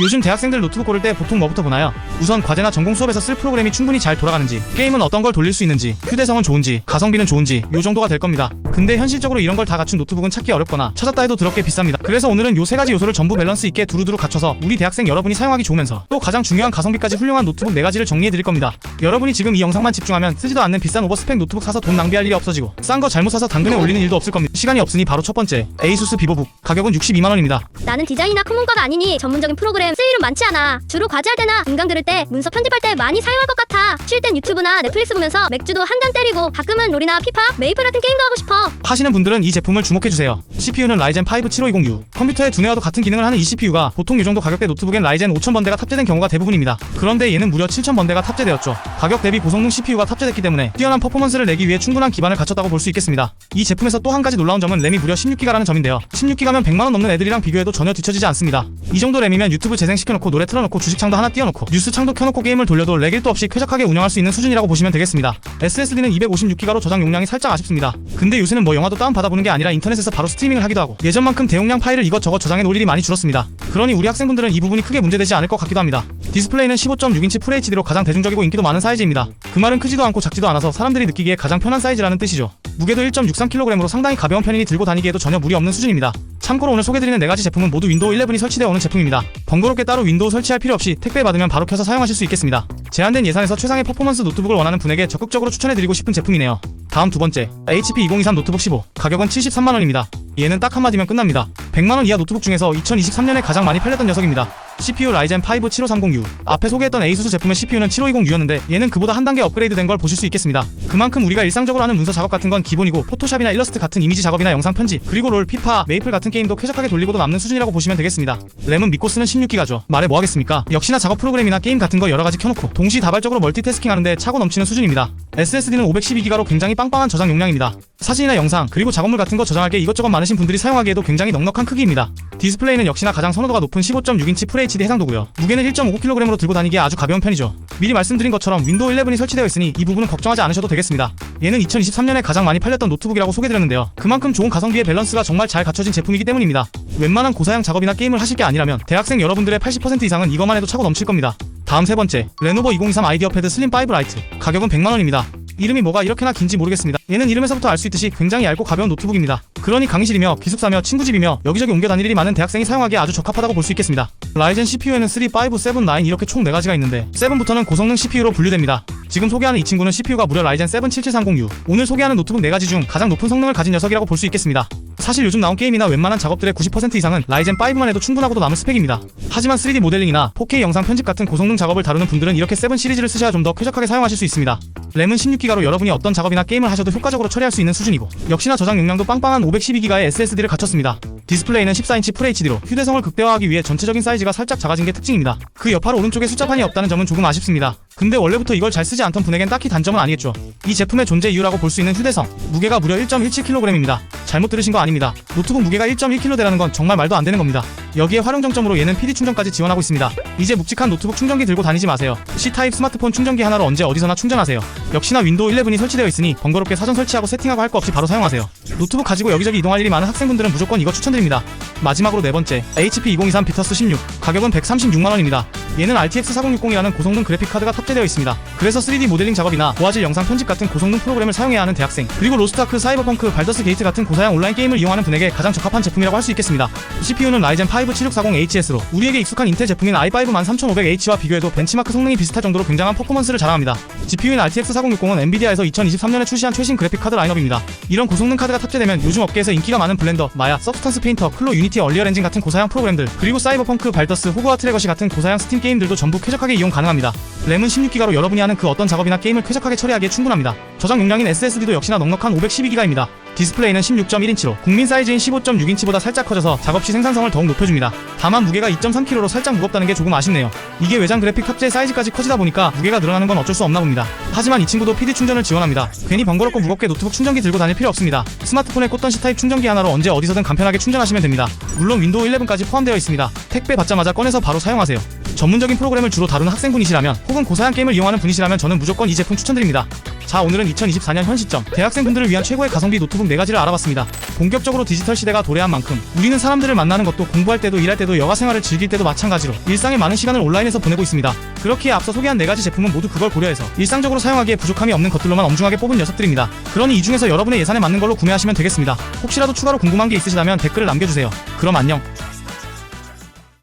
요즘 대학생들 노트북 고를 때 보통 뭐부터 보나요? 우선 과제나 전공 수업에서 쓸 프로그램이 충분히 잘 돌아가는지, 게임은 어떤 걸 돌릴 수 있는지, 휴대성은 좋은지, 가성비는 좋은지 요 정도가 될 겁니다. 근데 현실적으로 이런 걸 다 갖춘 노트북은 찾기 어렵거나 찾았다 해도 더럽게 비쌉니다. 그래서 오늘은 요 세 가지 요소를 전부 밸런스 있게 두루두루 갖춰서 우리 대학생 여러분이 사용하기 좋으면서 또 가장 중요한 가성비까지 훌륭한 노트북 4가지를 정리해드릴 겁니다. 여러분이 지금 이 영상만 집중하면 쓰지도 않는 비싼 오버스펙 노트북 사서 돈 낭비할 일이 없어지고 싼 거 잘못 사서 당근에 올리는 일도 없을 겁니다. 시간이 없으니 바로 첫 번째, 에이수스 비보북. 가격은 62만원입니다. 나는 디자인이나 커먼과가 아니니 전문적인 프로그램 쓸 일은 많지 않아. 주로 과제할 때나 인강 들을 때, 문서 편집할 때 많이 사용할 것 같아. 쉴 땐 유튜브나 넷플릭스 보면서 맥주도 한 잔 때리고 가끔은 롤이나 피파, 메이플 같은 게임도 하고 싶어. 하시는 분들은 이 제품을 주목해주세요. CPU는 라이젠 5 7520U. 컴퓨터에 두뇌와도 같은 기능을 하는 이 CPU가 보통 이 정도 가격대 노트북엔 라이젠 5000번대가 탑재된 경우가 대부분입니다. 그런데 얘는 무려 7000번대가 탑재되었죠. 가격 대비 고성능 CPU가 탑재됐기 때문에 뛰어난 퍼포먼스를 내기 위해 충분한 기반을 갖췄다고 볼 수 있겠습니다. 이 제품에서 또 한 가지 놀라운 점은 램이 무려 16기가라는 점인데요. 16기가면 100만원 넘는 애들이랑 비교해도 전혀 뒤처지지 않습니다. 이 정도 램이면 유튜브 재생시켜놓고 노래 틀어놓고 주식창도 하나 띄워놓고 뉴스 창도 켜놓고 게임을 돌려도 렉 1도 없이 쾌적하게 운영할 수 있는 수준이라고 보시면 되겠습니다. SSD는 256기가로 저장 용량이 살짝 아쉽습니다. 근데 요새는 뭐 영화도 다운받아보는 게 아니라 인터넷에서 바로 스트리밍을 하기도 하고 예전만큼 대용량 파일을 이것저것 저장해 놓을 일이 많이 줄었습니다. 그러니 우리 학생분들은 이 부분이 크게 문제되지 않을 것 같기도 합니다. 디스플레이는 15.6인치 FHD로 가장 대중적이고 인기도 많은 사이즈입니다. 그 말은 크지도 않고 작지도 않아서 사람들이 느끼기에 가장 편한 사이즈라는 뜻이죠. 무게도 1.63kg으로 상당히 가벼운 편이니 들고 다니기에도 전혀 무리 없는 수준입니다. 참고로 오늘 소개드리는 4가지 제품은 모두 윈도우 11이 설치되어 오는 제품입니다. 번거롭게 따로 윈도우 설치할 필요 없이 택배 받으면 바로 켜서 사용하실 수 있겠습니다. 제한된 예산에서 최상의 퍼포먼스 노트북을 원하는 분에게 적극적으로 추천해드리고 싶은 제품이네요. 다음 두 번째, HP 2023 노트북 15. 가격은 73만원입니다. 얘는 딱 한마디면 끝납니다. 100만원 이하 노트북 중에서 2023년에 가장 많이 팔렸던 녀석입니다. CPU 라이젠 5 7530U. 앞에 소개했던 에이수스 제품의 CPU는 7520U였는데 얘는 그보다 한 단계 업그레이드 된 걸 보실 수 있겠습니다. 그만큼 우리가 일상적으로 하는 문서 작업 같은 건 기본이고 포토샵이나 일러스트 같은 이미지 작업이나 영상 편집, 그리고 롤, 피파, 메이플 같은 게임도 쾌적하게 돌리고도 남는 수준이라고 보시면 되겠습니다. 램은 믿고 쓰는 16기가죠. 말해 뭐 하겠습니까? 역시나 작업 프로그램이나 게임 같은 거 여러가지 켜놓고 동시다발적으로 멀티태스킹 하는데 차고 넘치는 수준입니다. SSD는 512기가로 굉장히 빵빵한 저장 용량입니다. 사진이나 영상, 그리고 작업물 같은 거 저장할 게 이것저것 많으신 분들이 사용하기에도 굉장히 넉넉한 크기입니다. 디스플레이는 역시나 가장 선호도가 높은 15.6인치 FHD 해상도고요. 무게는 1.59kg으로 들고 다니기에 아주 가벼운 편이죠. 미리 말씀드린 것처럼 윈도우 11이 설치되어 있으니 이 부분은 걱정하지 않으셔도 되겠습니다. 얘는 2023년에 가장 많이 팔렸던 노트북이라고 소개드렸는데요. 그만큼 좋은 가성비의 밸런스가 정말 잘 갖춰진 제품이기 때문입니다. 웬만한 고사양 작업이나 게임을 하실 게 아니라면 대학생 여러분들의 80% 이상은 이것만 해도 차고 넘칠 겁니다. 다음 세 번째, 레노버 2023 아이디어 패드 슬림 5 라이트. 가격은 100만원입니다. 이름이 뭐가 이렇게나 긴지 모르겠습니다. 얘는 이름에서부터 알 수 있듯이 굉장히 얇고 가벼운 노트북입니다. 그러니 강의실이며 기숙사며 친구 집이며 여기저기 옮겨 다닐 일이 많은 대학생이 사용하기에 아주 적합하다고 볼 수 있겠습니다. 라이젠 CPU에는 3, 5, 7, 9 이렇게 총 4가지가 있는데 7부터는 고성능 CPU로 분류됩니다. 지금 소개하는 이 친구는 CPU가 무려 라이젠 7 7730U. 오늘 소개하는 노트북 4가지 중 가장 높은 성능을 가진 녀석이라고 볼 수 있겠습니다. 사실 요즘 나온 게임이나 웬만한 작업들의 90% 이상은 라이젠 5만 해도 충분하고도 남은 스펙입니다. 하지만 3D 모델링이나 4K 영상 편집 같은 고성능 작업을 다루는 분들은 이렇게 7 시리즈를 쓰셔야 좀 더 쾌적하게 사용하실 수 있습니다. 램은 16기가로 여러분이 어떤 작업이나 게임을 하셔도 효과적으로 처리할 수 있는 수준이고 역시나 저장 용량도 빵빵한 512기가의 SSD를 갖췄습니다. 디스플레이는 14인치 FHD로 휴대성을 극대화하기 위해 전체적인 사이즈가 살짝 작아진 게 특징입니다. 그 여파로 오른쪽에 숫자판이 없다는 점은 조금 아쉽습니다. 근데 원래부터 이걸 잘 쓰지 않던 분에겐 딱히 단점은 아니겠죠. 이 제품의 존재 이유라고 볼 수 있는 휴대성. 무게가 무려 1.17kg입니다. 잘못 들으신 거 아닙니다. 노트북 무게가 1.1kg대라는 건 정말 말도 안 되는 겁니다. 여기에 활용 정점으로 얘는 PD 충전까지 지원하고 있습니다. 이제 묵직한 노트북 충전기 들고 다니지 마세요. C타입 스마트폰 충전기 하나로 언제 어디서나 충전하세요. 역시나 윈도우 11이 설치되어 있으니 번거롭게 사전 설치하고 세팅하고 할 거 없이 바로 사용하세요. 노트북 가지고 여기저기 이동할 일이 많은 학생분들은 무조건 이거 추천드립니다. 마지막으로 네 번째, HP 2023 비터스 16. 가격은 136만원입니다. 얘는 RTX 4060이라는 고성능 그래픽카드가 탑재되어 있습니다. 그래서 3D 모델링 작업이나 고화질 영상 편집 같은 고성능 프로그램을 사용해야 하는 대학생, 그리고 로스트아크, 사이버펑크, 발더스 게이트 같은 고사양 온라인 게임을 이용하는 분에게 가장 적합한 제품이라고 할 수 있겠습니다. CPU는 라이젠 5 7640HS로 우리에게 익숙한 인텔 제품인 i5 13500H와 비교해도 벤치마크 성능이 비슷할 정도로 굉장한 퍼포먼스를 자랑합니다. GPU인 RTX 4060은 엔비디아에서 2023년에 출시한 최신 그래픽 카드 라인업입니다. 이런 고성능 카드가 탑재되면 요즘 업계에서 인기가 많은 블렌더, 마야, 서브스탄스 페인터, 클로, 유니티, 얼리얼 엔진 같은 고사양 프로그램들, 그리고 사이버펑크, 발더스, 호그와트 레거시 같은 고사양 스팀 게임들도 전부 쾌적하게 이용 가능합니다. 램은 16기가로 여러분이 하는 그 어떤 작업이나 게임을 쾌적하게 처리하기에 충분합니다. 저장 용량인 SSD도 역시나 넉넉한 512기가입니다. 디스플레이는 16.1인치로 국민 사이즈인 15.6인치보다 살짝 커져서 작업시 생산성을 더욱 높여줍니다. 다만 무게가 2.3kg로 살짝 무겁다는 게 조금 아쉽네요. 이게 외장 그래픽 탑재 사이즈까지 커지다 보니까 무게가 늘어나는 건 어쩔 수 없나 봅니다. 하지만 이 친구도 PD 충전을 지원합니다. 괜히 번거롭고 무겁게 노트북 충전기 들고 다닐 필요 없습니다. 스마트폰에 꽂던 C타입 충전기 하나로 언제 어디서든 간편하게 충전하시면 됩니다. 물론 윈도우 11까지 포함되어 있습니다. 택배 받자마자 꺼내서 바로 사용하세요. 전문적인 프로그램을 주로 다루는 학생분이시라면 혹은 고사양 게임을 이용하는 분이시라면 저는 무조건 이 제품 추천드립니다. 자, 오늘은 2024년 현 시점 대학생분들을 위한 최고의 가성비 노트북 4가지를 알아봤습니다. 본격적으로 디지털 시대가 도래한 만큼 우리는 사람들을 만나는 것도 공부할 때도 일할 때도 여가 생활을 즐길 때도 마찬가지로 일상의 많은 시간을 온라인에서 보내고 있습니다. 그렇기에 앞서 소개한 4가지 제품은 모두 그걸 고려해서 일상적으로 사용하기에 부족함이 없는 것들로만 엄중하게 뽑은 녀석들입니다. 그러니 이 중에서 여러분의 예산에 맞는 걸로 구매하시면 되겠습니다. 혹시라도 추가로 궁금한 게 있으시다면 댓글을 남겨주세요. 그럼 안녕.